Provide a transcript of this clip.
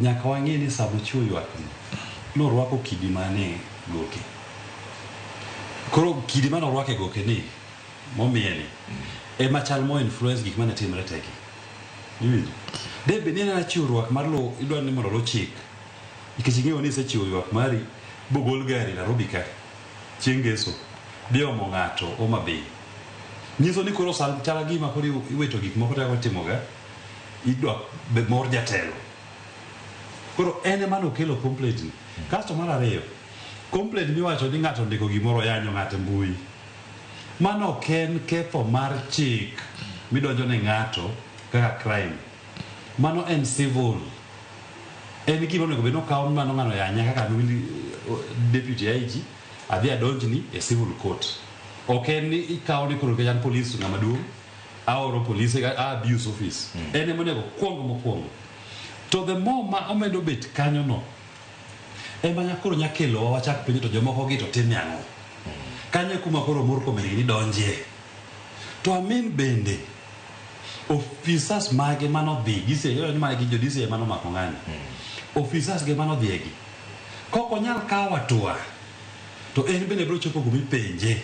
nyaka wang'e ni sama chuo ywak norwako kidi mane goke. Koro kidi mane orwake goke ni momiye ni ema chal mo influence gik mane timre teki. De be nena chiwruok mar lo idwa ni mondo lo chik. Nikech ing'eyo ni sechiwo ywak mari bogol gari Nairobi ka chieng' ngeso biomo ng'ato Homa Bay. Nyiso ni koro sal chala gima koro iweto gik moko teko timoga idwa be mor jatelo. Koro ene mano kelo complaint ni. Kasto mar ariyo, complaint miwacho ni ng'ato ndiko gimoro yanyo ng'ato mbui. Mano ken ketho mar chik midonjo ne ng'ato kaka crime. Mano en civil. En gima onego bed nokaw mano ng'ano yanya kaka deputy IG adhi adonjni e civil court. Ok en ni ikaw ni koro kejan police ng'ama duong' aoro police abuse office. En ema onego kuongo mokuongo. To the more ma omedo bet kanyo no ema nyakoro nyakelo wachak piny to jomoko gi to tim yango. Kanye kuma koro mor komeni ni donje. To amen bende officers mage mano dhi gise yo ni magi jodise mano mako ng'ani. Officers ge mano dhiegi. Koko nyal kawa tua. To en bende bro chopo gumi penje.